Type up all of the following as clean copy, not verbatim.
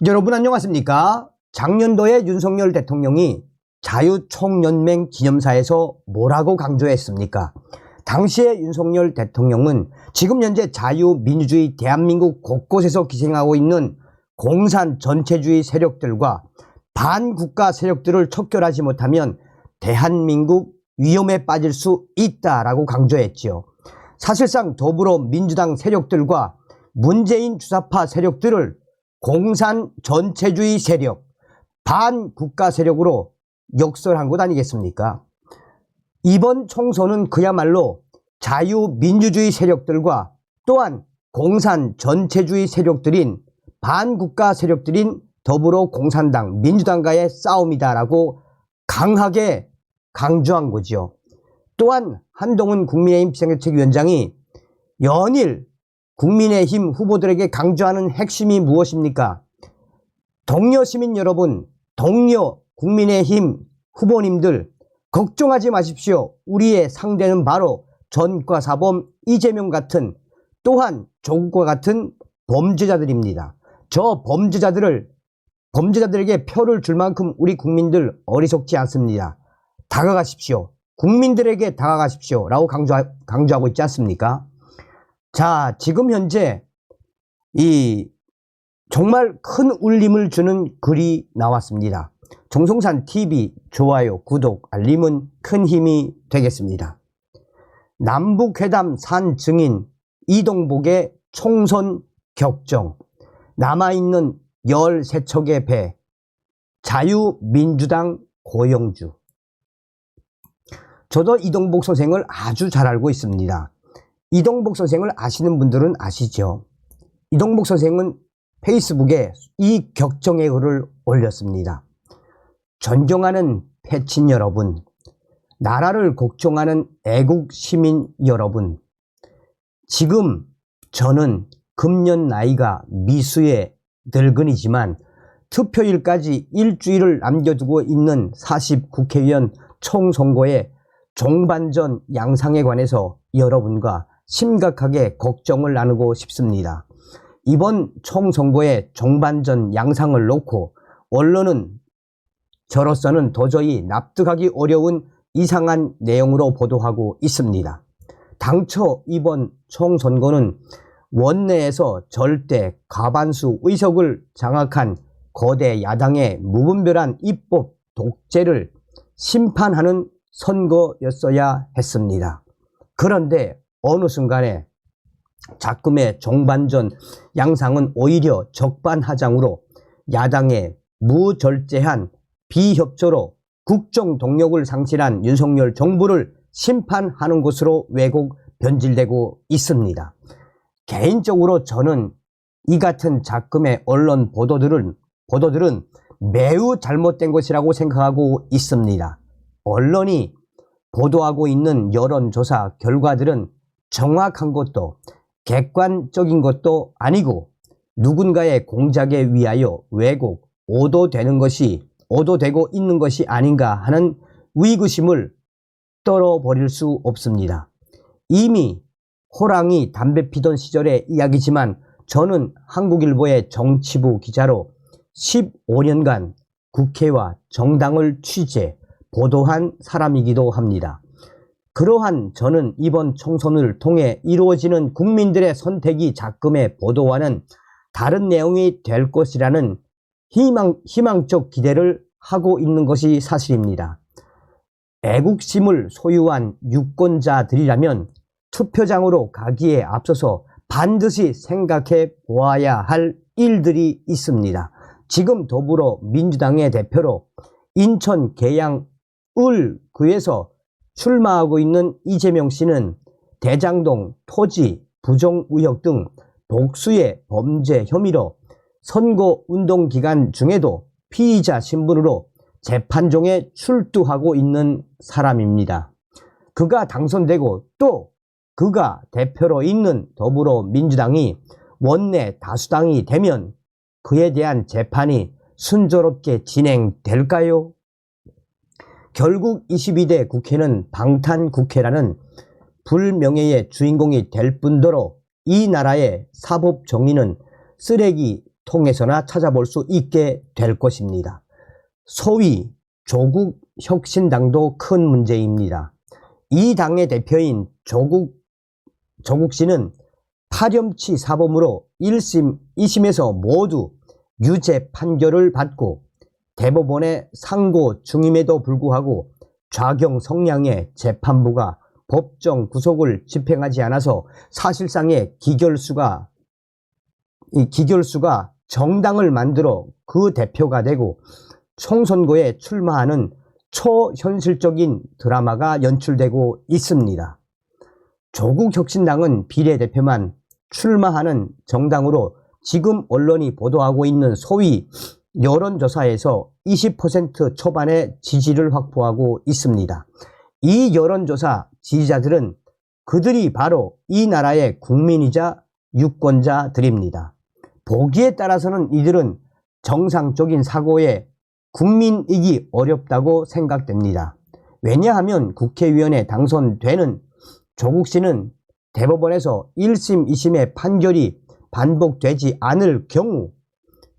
여러분 안녕하십니까? 작년도에 윤석열 대통령이 자유총연맹 기념사에서 뭐라고 강조했습니까? 당시에 윤석열 대통령은 지금 현재 자유민주주의 대한민국 곳곳에서 기생하고 있는 공산 전체주의 세력들과 반국가 세력들을 척결하지 못하면 대한민국 위험에 빠질 수 있다라고 강조했지요. 사실상 더불어민주당 세력들과 문재인 주사파 세력들을 공산 전체주의 세력, 반국가 세력으로 역설한 것 아니겠습니까? 이번 총선은 그야말로 자유민주주의 세력들과 또한 공산 전체주의 세력들인 반국가 세력들인 더불어공산당, 민주당과의 싸움이다라고 강하게 강조한 거죠. 또한 한동훈 국민의힘 비상대책위원장이 연일 국민의힘 후보들에게 강조하는 핵심이 무엇입니까? 동료 시민 여러분, 동료 국민의힘 후보님들 걱정하지 마십시오. 우리의 상대는 바로 전과사범 이재명 같은 또한 조국과 같은 범죄자들입니다. 저 범죄자들에게 표를 줄 만큼 우리 국민들 어리석지 않습니다. 다가가십시오. 국민들에게 다가가십시오. 라고 강조하고 있지 않습니까? 자, 지금 현재 이 정말 큰 울림을 주는 글이 나왔습니다. 정성산 TV 좋아요, 구독, 알림은 큰 힘이 되겠습니다. 남북회담 산 증인 이동복의 총선 격정, 남아있는 13척의 배, 자유민주당 고영주. 저도 이동복 선생을 아주 잘 알고 있습니다. 이동복 선생을 아시는 분들은 아시죠? 이동복 선생은 페이스북에 이 격정의 글을 올렸습니다. 존경하는 패친 여러분, 나라를 걱정하는 애국 시민 여러분, 지금 저는 금년 나이가 미수의 늙은이지만 투표일까지 일주일을 남겨두고 있는 40 국회의원 총선거의 종반전 양상에 관해서 여러분과 심각하게 걱정을 나누고 싶습니다. 이번 총선거의 종반전 양상을 놓고 언론은 저로서는 도저히 납득하기 어려운 이상한 내용으로 보도하고 있습니다. 당초 이번 총선거는 원내에서 절대 과반수 의석을 장악한 거대 야당의 무분별한 입법 독재를 심판하는 선거였어야 했습니다. 그런데 어느 순간에 작금의 종반전 양상은 오히려 적반하장으로 야당의 무절제한 비협조로 국정 동력을 상실한 윤석열 정부를 심판하는 것으로 왜곡 변질되고 있습니다. 개인적으로 저는 이 같은 작금의 언론 보도들은 매우 잘못된 것이라고 생각하고 있습니다. 언론이 보도하고 있는 여론조사 결과들은 정확한 것도 객관적인 것도 아니고 누군가의 공작에 위하여 왜곡, 오도되고 있는 것이 아닌가 하는 의구심을 떨어버릴 수 없습니다. 이미 호랑이 담배 피던 시절의 이야기지만 저는 한국일보의 정치부 기자로 15년간 국회와 정당을 취재, 보도한 사람이기도 합니다. 그러한 저는 이번 총선을 통해 이루어지는 국민들의 선택이 작금의 보도와는 다른 내용이 될 것이라는 희망적 기대를 하고 있는 것이 사실입니다. 애국심을 소유한 유권자들이라면 투표장으로 가기에 앞서서 반드시 생각해 보아야 할 일들이 있습니다. 지금 더불어민주당의 대표로 인천 계양을구에서 출마하고 있는 이재명 씨는 대장동 토지 부정 의혹 등 복수의 범죄 혐의로 선거운동 기간 중에도 피의자 신분으로 재판정에 출두하고 있는 사람입니다. 그가 당선되고 또 그가 대표로 있는 더불어민주당이 원내 다수당이 되면 그에 대한 재판이 순조롭게 진행될까요? 결국 22대 국회는 방탄국회라는 불명예의 주인공이 될 뿐더러 이 나라의 사법 정의는 쓰레기 통해서나 찾아볼 수 있게 될 것입니다. 소위 조국혁신당도 큰 문제입니다. 이 당의 대표인 조국 씨는 파렴치 사범으로 1심, 2심에서 모두 유죄 판결을 받고 대법원의 상고 중임에도 불구하고 좌경 성향의 재판부가 법정 구속을 집행하지 않아서 사실상의 기결수가 정당을 만들어 그 대표가 되고 총선거에 출마하는 초현실적인 드라마가 연출되고 있습니다. 조국혁신당은 비례대표만 출마하는 정당으로 지금 언론이 보도하고 있는 소위 여론조사에서 20% 초반의 지지를 확보하고 있습니다. 이 여론조사 지지자들은 그들이 바로 이 나라의 국민이자 유권자들입니다. 보기에 따라서는 이들은 정상적인 사고에 국민이기 어렵다고 생각됩니다. 왜냐하면 국회의원에 당선되는 조국 씨는 대법원에서 1심, 2심의 판결이 반복되지 않을 경우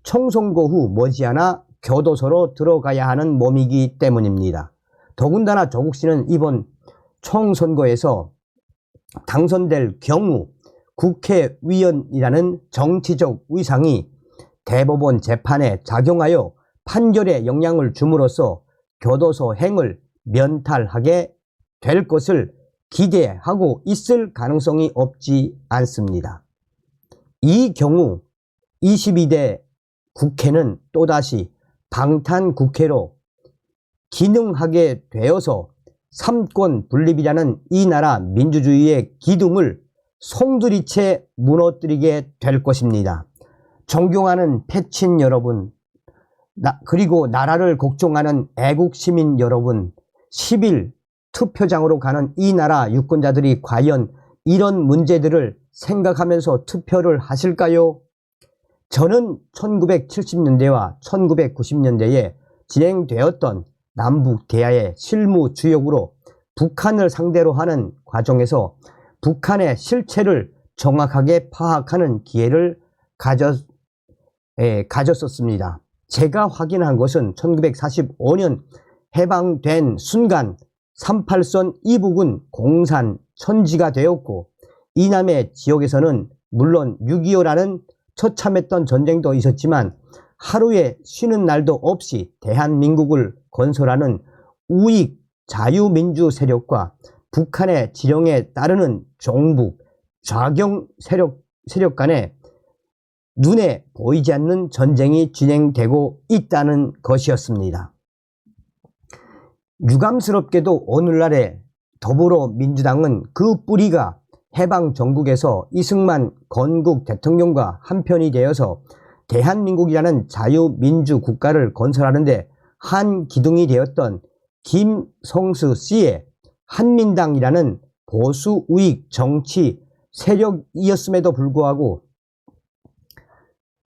총선거 후 머지않아 교도소로 들어가야 하는 몸이기 때문입니다. 더군다나 조국 씨는 이번 총선거에서 당선될 경우 국회의원이라는 정치적 위상이 대법원 재판에 작용하여 판결에 영향을 줌으로써 교도소행을 면탈하게 될 것을 기대하고 있을 가능성이 없지 않습니다. 이 경우 22대 국회는 또다시 방탄국회로 기능하게 되어서 삼권 분립이라는 이 나라 민주주의의 기둥을 송두리째 무너뜨리게 될 것입니다. 존경하는 패친 여러분, 그리고 나라를 걱정하는 애국시민 여러분, 10일 투표장으로 가는 이 나라 유권자들이 과연 이런 문제들을 생각하면서 투표를 하실까요? 저는 1970년대와 1990년대에 진행되었던 남북 대화의 실무 주역으로 북한을 상대로 하는 과정에서 북한의 실체를 정확하게 파악하는 기회를 가졌었습니다. 제가 확인한 것은 1945년 해방된 순간 38선 이북은 공산 천지가 되었고 이남의 지역에서는 물론 6.25라는 처참했던 전쟁도 있었지만 하루에 쉬는 날도 없이 대한민국을 건설하는 우익 자유민주 세력과 북한의 지령에 따르는 종북 좌경 세력 간에 눈에 보이지 않는 전쟁이 진행되고 있다는 것이었습니다. 유감스럽게도 오늘날의 더불어민주당은 그 뿌리가 해방 전국에서 이승만 건국 대통령과 한편이 되어서 대한민국이라는 자유민주 국가를 건설하는데 한 기둥이 되었던 김성수 씨의 한민당이라는 보수 우익 정치 세력이었음에도 불구하고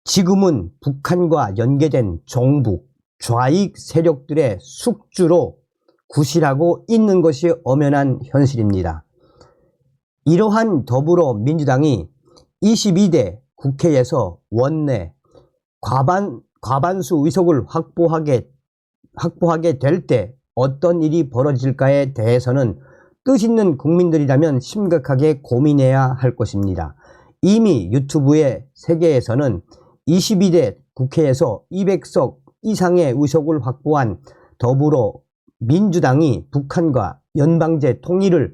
지금은 북한과 연계된 종북 좌익 세력들의 숙주로 구실하고 있는 것이 엄연한 현실입니다. 이러한 더불어민주당이 22대 국회에서 원내 과반수 의석을 확보하게 될 때 어떤 일이 벌어질까에 대해서는 뜻있는 국민들이라면 심각하게 고민해야 할 것입니다. 이미 유튜브의 세계에서는 22대 국회에서 200석 이상의 의석을 확보한 더불어민주당이 북한과 연방제 통일을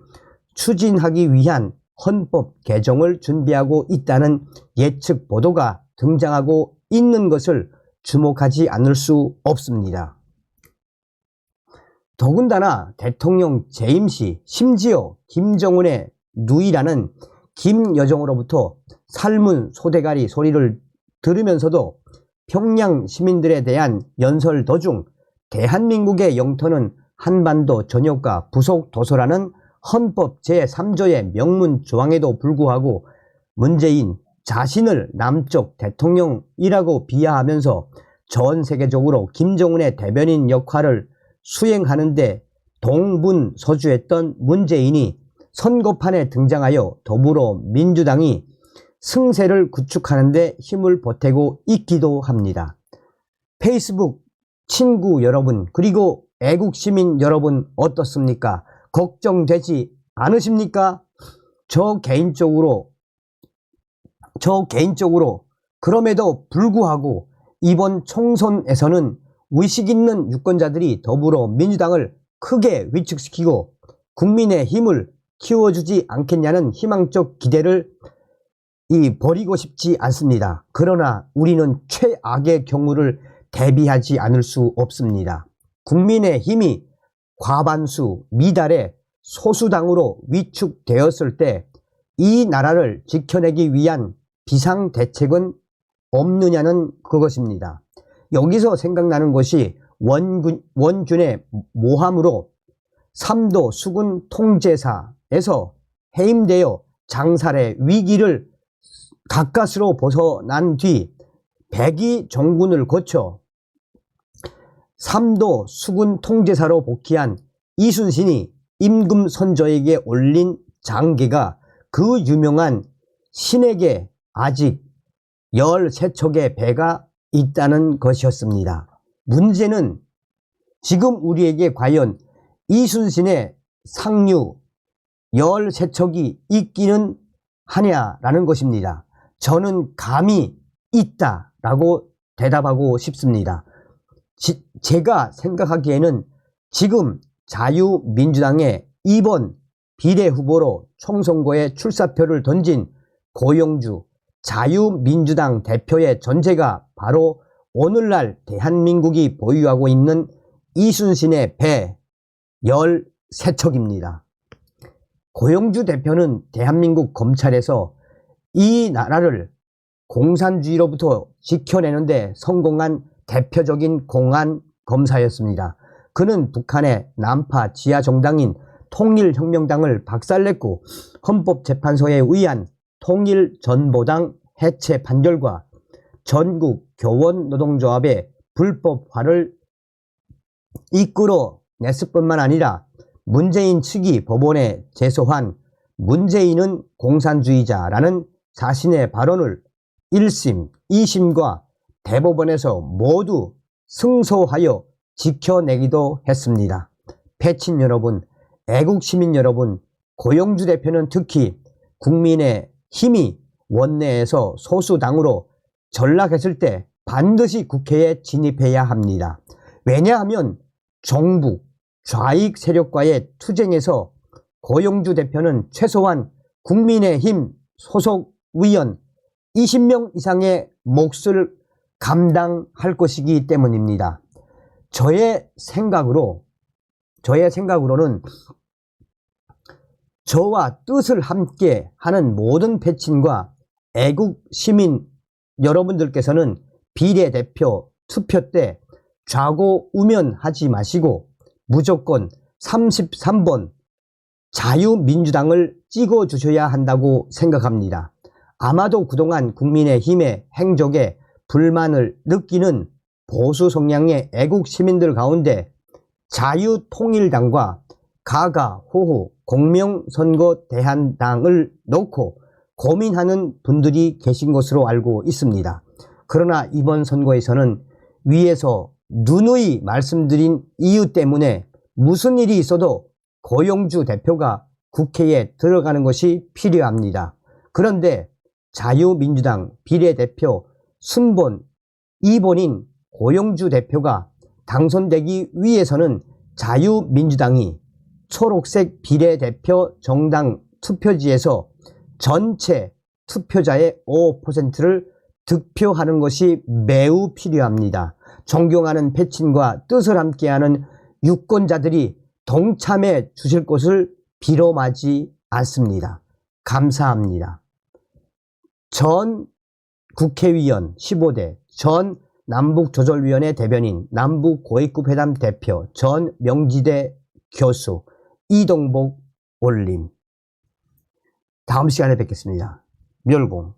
추진하기 위한 헌법 개정을 준비하고 있다는 예측 보도가 등장하고 있는 것을 주목하지 않을 수 없습니다. 더군다나 대통령 재임 시 심지어 김정은의 누이라는 김여정으로부터 살문 소대가리 소리를 들으면서도 평양 시민들에 대한 연설 도중 대한민국의 영토는 한반도 전역과 부속 도서라는 헌법 제3조의 명문 조항에도 불구하고 문재인 자신을 남쪽 대통령이라고 비하하면서 전 세계적으로 김정은의 대변인 역할을 수행하는데 동분서주했던 문재인이 선거판에 등장하여 더불어민주당이 승세를 구축하는 데 힘을 보태고 있기도 합니다. 페이스북 친구 여러분, 그리고 애국시민 여러분 어떻습니까? 걱정되지 않으십니까? 저 개인적으로 그럼에도 불구하고 이번 총선에서는 의식 있는 유권자들이 더불어민주당을 크게 위축시키고 국민의 힘을 키워주지 않겠냐는 희망적 기대를 버리고 싶지 않습니다. 그러나 우리는 최악의 경우를 대비하지 않을 수 없습니다. 국민의 힘이 과반수 미달의 소수당으로 위축되었을 때 이 나라를 지켜내기 위한 비상대책은 없느냐는 그것입니다. 여기서 생각나는 것이 원균의 모함으로 삼도 수군 통제사에서 해임되어 장살의 위기를 가까스로 벗어난 뒤 백의 정군을 거쳐 삼도 수군 통제사로 복귀한 이순신이 임금선조에게 올린 장계가 그 유명한 신에게 아직 13척의 배가 있다는 것이었습니다. 문제는 지금 우리에게 과연 이순신의 상류 13척이 있기는 하냐라는 것입니다. 저는 감히 있다라고 대답하고 싶습니다. 제가 생각하기에는 지금 자유민주당의 2번 비례후보로 총선거에 출사표를 던진 고영주 자유민주당 대표의 전제가 바로 오늘날 대한민국이 보유하고 있는 이순신의 배 13척입니다. 고영주 대표는 대한민국 검찰에서 이 나라를 공산주의로부터 지켜내는데 성공한 대표적인 공안 검사였습니다. 그는 북한의 남파 지하정당인 통일혁명당을 박살냈고 헌법재판소에 의한 통일전보당 해체 판결과 전국 교원노동조합의 불법화를 이끌어냈을 뿐만 아니라 문재인 측이 법원에 제소한 문재인은 공산주의자라는 자신의 발언을 1심, 2심과 대법원에서 모두 승소하여 지켜내기도 했습니다. 패친 여러분, 애국시민 여러분, 고영주 대표는 특히 국민의 힘이 원내에서 소수당으로 전락했을 때 반드시 국회에 진입해야 합니다. 왜냐하면 정부, 좌익 세력과의 투쟁에서 고영주 대표는 최소한 국민의힘 소속 의원 20명 이상의 몫을 감당할 것이기 때문입니다. 저의 생각으로는 저와 뜻을 함께 하는 모든 패친과 애국 시민 여러분들께서는 비례대표 투표 때 좌고우면하지 마시고 무조건 33번 자유민주당을 찍어주셔야 한다고 생각합니다. 아마도 그동안 국민의힘의 행적에 불만을 느끼는 보수 성향의 애국 시민들 가운데 자유통일당과 가가호호 공명선거 대한당을 놓고 고민하는 분들이 계신 것으로 알고 있습니다. 그러나 이번 선거에서는 위에서 누누이 말씀드린 이유 때문에 무슨 일이 있어도 고영주 대표가 국회에 들어가는 것이 필요합니다. 그런데 자유민주당 비례대표 순번 2번인 고영주 대표가 당선되기 위해서는 자유민주당이 초록색 비례대표 정당 투표지에서 전체 투표자의 5%를 득표하는 것이 매우 필요합니다. 존경하는 패친과 뜻을 함께하는 유권자들이 동참해 주실 것을 비로마지 않습니다. 감사합니다. 전 국회의원 15대, 전 남북조절위원회 대변인, 남북고위급회담 대표, 전 명지대 교수 이동복 올림. 다음 시간에 뵙겠습니다. 멸공.